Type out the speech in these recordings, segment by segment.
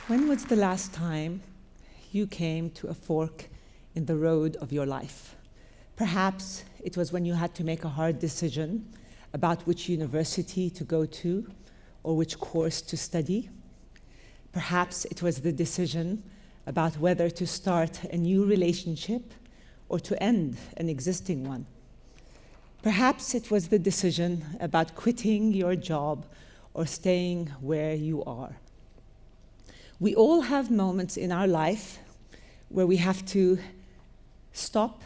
When was the last time you came to a fork in the road of your life? Perhaps it was when you had to make a hard decision about which university to go to or which course to study. Perhaps it was the decision about whether to start a new relationship or to end an existing one. Perhaps it was the decision about quitting your job or staying where you are. We all have moments in our life where we have to stop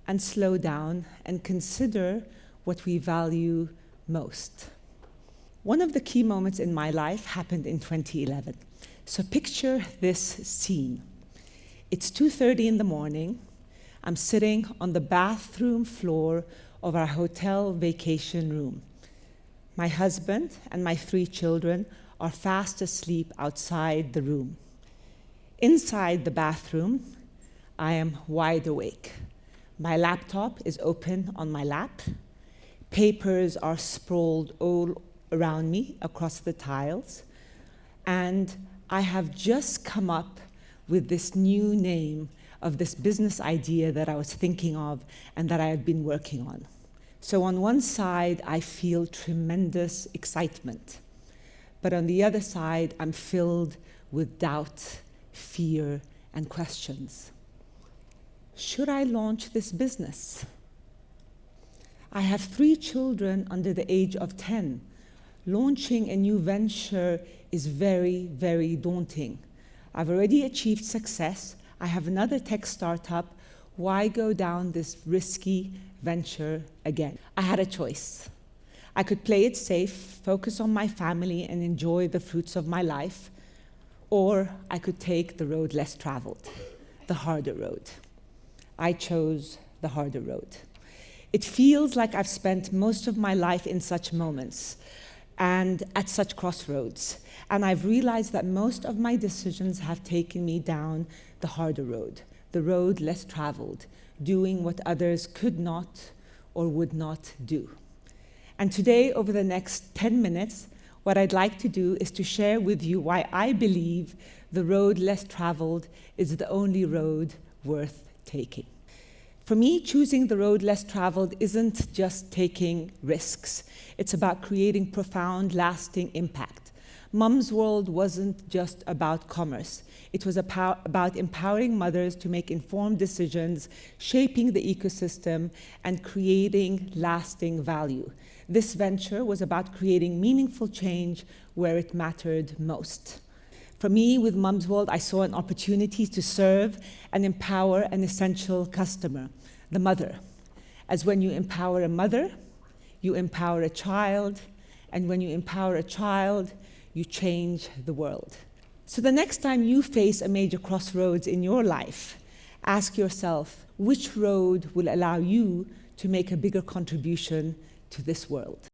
and slow down and consider what we value most. One of the key moments in my life happened in 2011. So picture this scene. It's 2:30 in the morning. I'm sitting on the bathroom floor of our hotel vacation room. My husband and my 3 children are fast asleep outside the room. Inside the bathroom, I am wide awake. My laptop is open on my lap. Papers are sprawled all around me across the tiles. And I have just come up with this new name of this business idea that I was thinking of and that I had been working on. So on one side, I feel tremendous excitement. But on the other side, I'm filled with doubt, fear, and questions. Should I launch this business? I have 3 children under the age of 10. Launching a new venture is very, very daunting. I've already achieved success. I have another tech startup. Why go down this risky venture again? I had a choice. I could play it safe, focus on my family, and enjoy the fruits of my life, or I could take the road less traveled, the harder road. I chose the harder road. It feels like I've spent most of my life in such moments and at such crossroads, and I've realized that most of my decisions have taken me down the harder road, the road less traveled, doing what others could not or would not do. And today, over the next 10 minutes, what I'd like to do is to share with you why I believe the road less traveled is the only road worth taking. For me, choosing the road less traveled isn't just taking risks. It's about creating profound, lasting impact. Mum's World wasn't just about commerce. It was about empowering mothers to make informed decisions, shaping the ecosystem, and creating lasting value. This venture was about creating meaningful change where it mattered most. For me, with Mum's World, I saw an opportunity to serve and empower an essential customer, the mother. As when you empower a mother, you empower a child, and when you empower a child, you change the world. So the next time you face a major crossroads in your life, ask yourself, which road will allow you to make a bigger contribution to this world?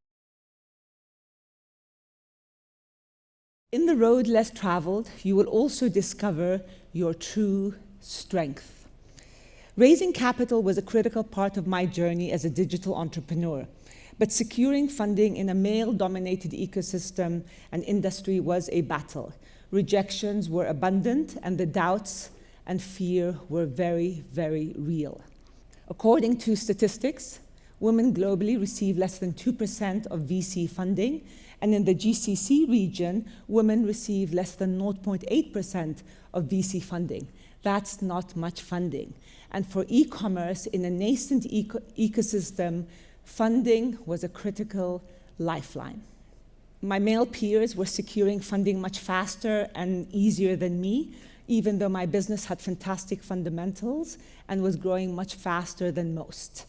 In the road less traveled, you will also discover your true strength. Raising capital was a critical part of my journey as a digital entrepreneur, but securing funding in a male-dominated ecosystem and industry was a battle. Rejections were abundant, and the doubts and fear were very, very real. According to statistics, women globally receive less than 2% of VC funding, and in the GCC region, women receive less than 0.8% of VC funding. That's not much funding. And for e-commerce in a nascent ecosystem, funding was a critical lifeline. My male peers were securing funding much faster and easier than me, even though my business had fantastic fundamentals and was growing much faster than most.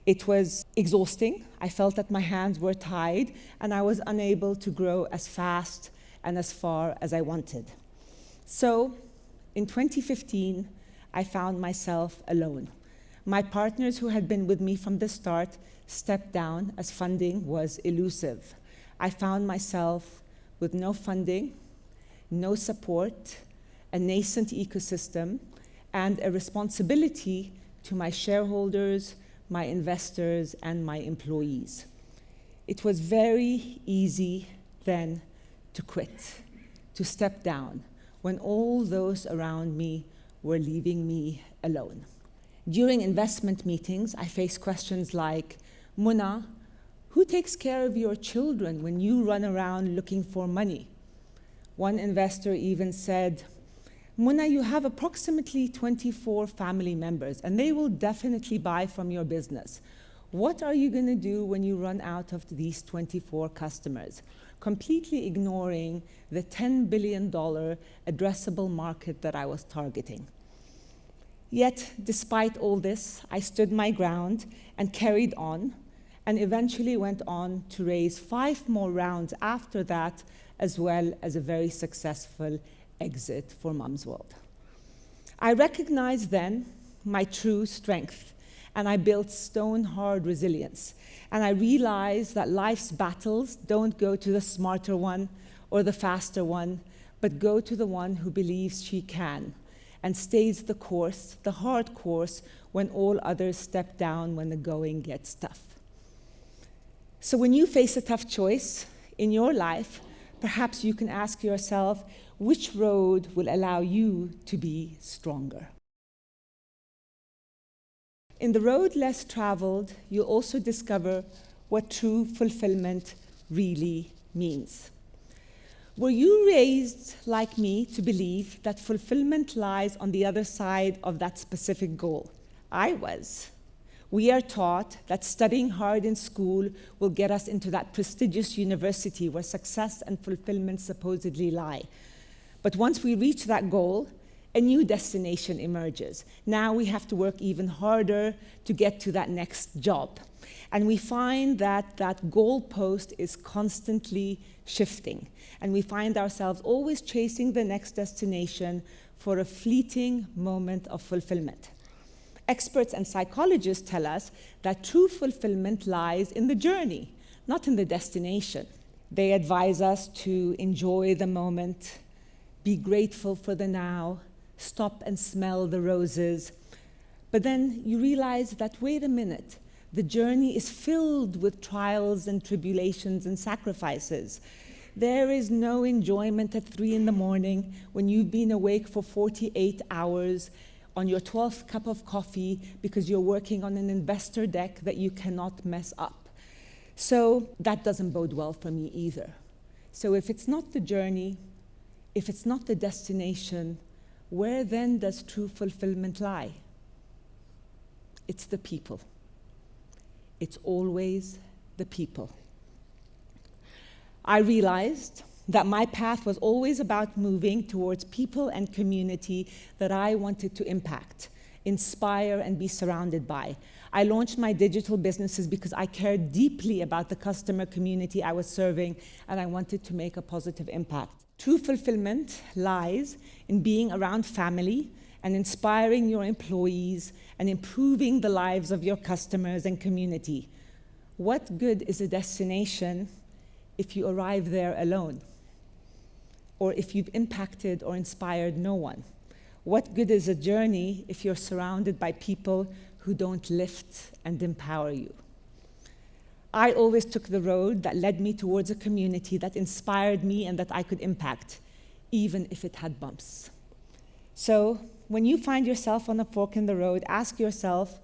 It was exhausting. I felt that my hands were tied, and I was unable to grow as fast and as far as I wanted. So, in 2015, I found myself alone. My partners who had been with me from the start stepped down as funding was elusive. I found myself with no funding, no support, a nascent ecosystem, and a responsibility to my shareholders, my investors, and my employees. It was very easy then to quit, to step down, when all those around me were leaving me alone. During investment meetings, I face questions like, Muna, who takes care of your children when you run around looking for money? One investor even said, Muna, you have approximately 24 family members, and they will definitely buy from your business. What are you going to do when you run out of these 24 customers? Completely ignoring the $10 billion addressable market that I was targeting. Yet, despite all this, I stood my ground and carried on, and eventually went on to raise 5 more rounds after that, as well as a very successful exit for Mum's World. I recognized then my true strength, and I built stone-hard resilience. And I realized that life's battles don't go to the smarter one or the faster one, but go to the one who believes she can and stays the course, the hard course, when all others step down when the going gets tough. So when you face a tough choice in your life, perhaps you can ask yourself, which road will allow you to be stronger? In the road less traveled, you'll also discover what true fulfillment really means. Were you raised, like me, to believe that fulfillment lies on the other side of that specific goal? I was. We are taught that studying hard in school will get us into that prestigious university where success and fulfillment supposedly lie. But once we reach that goal, a new destination emerges. Now we have to work even harder to get to that next job. And we find that that goalpost is constantly shifting. And we find ourselves always chasing the next destination for a fleeting moment of fulfillment. Experts and psychologists tell us that true fulfillment lies in the journey, not in the destination. They advise us to enjoy the moment, be grateful for the now, stop and smell the roses. But then you realize that, wait a minute, the journey is filled with trials and tribulations and sacrifices. There is no enjoyment at 3 in the morning when you've been awake for 48 hours on your 12th cup of coffee because you're working on an investor deck that you cannot mess up. So that doesn't bode well for me either. So if it's not the journey, if it's not the destination, where then does true fulfillment lie? It's the people. It's always the people. I realized that my path was always about moving towards people and community that I wanted to impact, inspire, and be surrounded by. I launched my digital businesses because I cared deeply about the customer community I was serving, and I wanted to make a positive impact. True fulfillment lies in being around family and inspiring your employees and improving the lives of your customers and community. What good is a destination if you arrive there alone? Or if you've impacted or inspired no one? What good is a journey if you're surrounded by people who don't lift and empower you? I always took the road that led me towards a community that inspired me and that I could impact, even if it had bumps. So, when you find yourself on a fork in the road, ask yourself,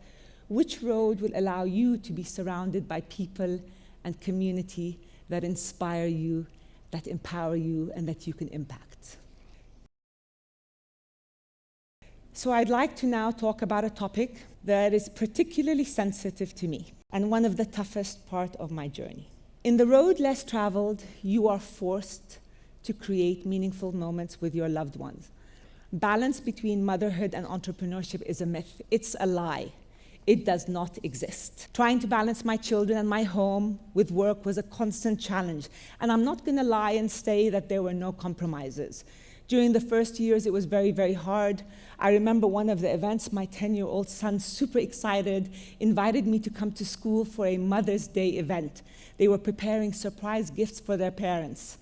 which road will allow you to be surrounded by people and community that inspire you, that empower you, and that you can impact? So I'd like to now talk about a topic that is particularly sensitive to me and one of the toughest part of my journey. In the road less traveled, you are forced to create meaningful moments with your loved ones. Balance between motherhood and entrepreneurship is a myth. It's a lie. It does not exist. Trying to balance my children and my home with work was a constant challenge. And I'm not going to lie and say that there were no compromises. During the first years, it was very, very hard. I remember one of the events, my 10-year-old son, super excited, invited me to come to school for a Mother's Day event. They were preparing surprise gifts for their parents.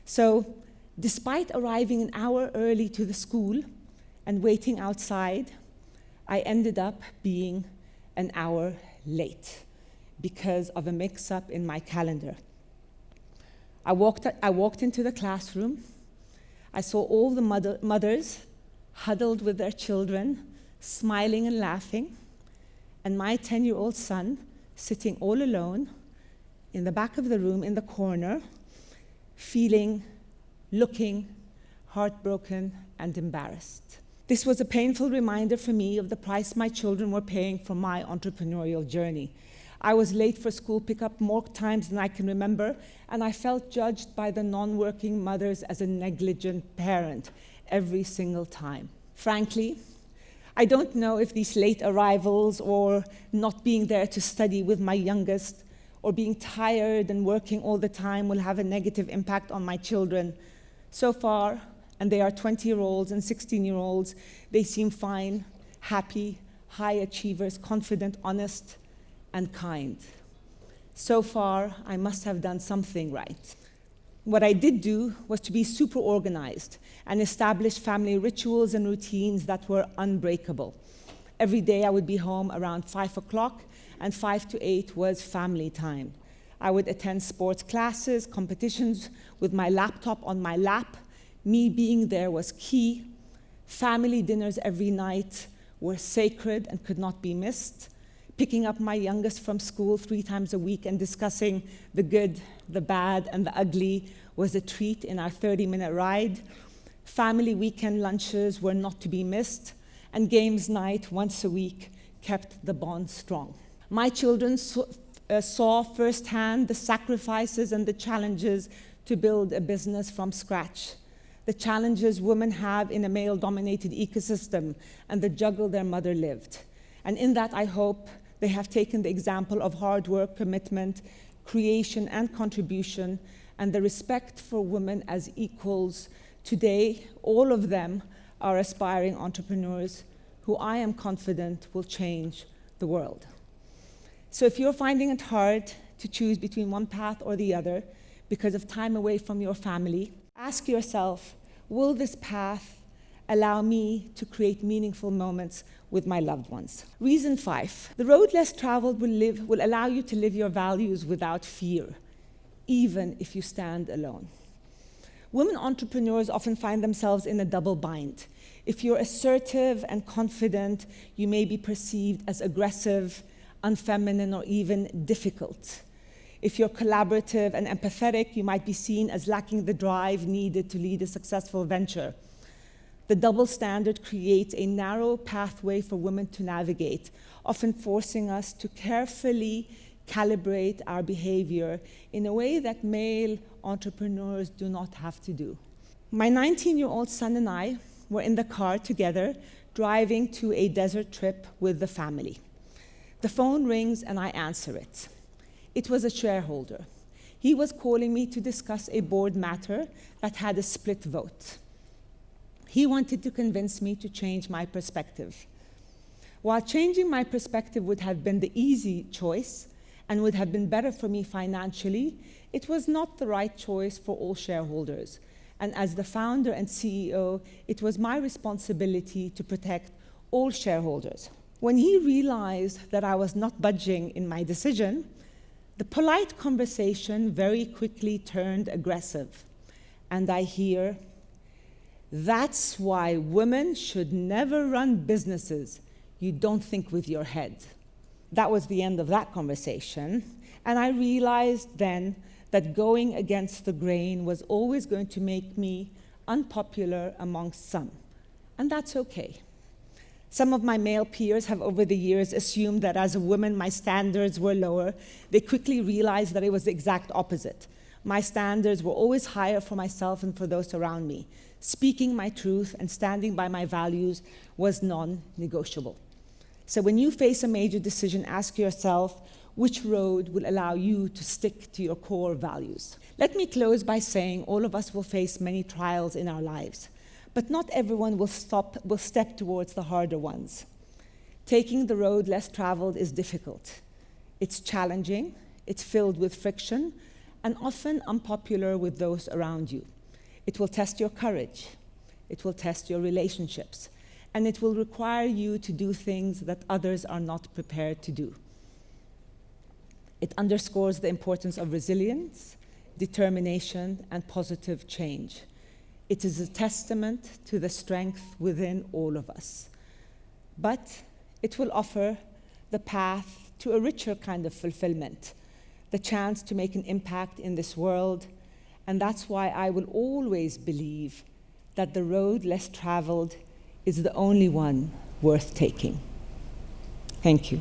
So, despite arriving an hour early to the school and waiting outside, I ended up being an hour late because of a mix-up in my calendar. I walked into the classroom. I saw all the mothers huddled with their children, smiling and laughing, and my 10-year-old son sitting all alone in the back of the room in the corner, feeling, looking heartbroken and embarrassed. This was a painful reminder for me of the price my children were paying for my entrepreneurial journey. I was late for school pickup more times than I can remember, and I felt judged by the non-working mothers as a negligent parent every single time. Frankly, I don't know if these late arrivals or not being there to study with my youngest or being tired and working all the time will have a negative impact on my children. So far, and they are 20-year-olds and 16-year-olds, they seem fine, happy, high achievers, confident, honest, and kind. So far, I must have done something right. What I did do was to be super organized and establish family rituals and routines that were unbreakable. Every day I would be home around 5 o'clock, and 5 to 8 was family time. I would attend sports classes, competitions with my laptop on my lap. Me being there was key. Family dinners every night were sacred and could not be missed. Picking up my youngest from school 3 times a week and discussing the good, the bad, and the ugly was a treat in our 30-minute ride. Family weekend lunches were not to be missed, and games night once a week kept the bond strong. My children saw firsthand the sacrifices and the challenges to build a business from scratch, the challenges women have in a male-dominated ecosystem, and the juggle their mother lived. And in that, I hope they have taken the example of hard work, commitment, creation, and contribution, and the respect for women as equals. Today, all of them are aspiring entrepreneurs who I am confident will change the world. So if you're finding it hard to choose between one path or the other because of time away from your family, ask yourself, will this path allow me to create meaningful moments with my loved ones? Reason 5, the road less traveled will allow you to live your values without fear, even if you stand alone. Women entrepreneurs often find themselves in a double bind. If you're assertive and confident, you may be perceived as aggressive, unfeminine, or even difficult. If you're collaborative and empathetic, you might be seen as lacking the drive needed to lead a successful venture. The double standard creates a narrow pathway for women to navigate, often forcing us to carefully calibrate our behavior in a way that male entrepreneurs do not have to do. My 19-year-old son and I were in the car together, driving to a desert trip with the family. The phone rings and I answer it. It was a shareholder. He was calling me to discuss a board matter that had a split vote. He wanted to convince me to change my perspective. While changing my perspective would have been the easy choice and would have been better for me financially, it was not the right choice for all shareholders. And as the founder and CEO, it was my responsibility to protect all shareholders. When he realized that I was not budging in my decision, the polite conversation very quickly turned aggressive. And I hear, "That's why women should never run businesses. You don't think with your head." That was the end of that conversation. And I realized then that going against the grain was always going to make me unpopular amongst some. And that's okay. Some of my male peers have over the years assumed that as a woman my standards were lower. They quickly realized that it was the exact opposite. My standards were always higher for myself and for those around me. Speaking my truth and standing by my values was non-negotiable. So when you face a major decision, ask yourself which road will allow you to stick to your core values. Let me close by saying all of us will face many trials in our lives. But not everyone will step towards the harder ones. Taking the road less traveled is difficult. It's challenging, it's filled with friction, and often unpopular with those around you. It will test your courage, it will test your relationships, and it will require you to do things that others are not prepared to do. It underscores the importance of resilience, determination, and positive change. It is a testament to the strength within all of us. But it will offer the path to a richer kind of fulfillment, the chance to make an impact in this world. And that's why I will always believe that the road less traveled is the only one worth taking. Thank you.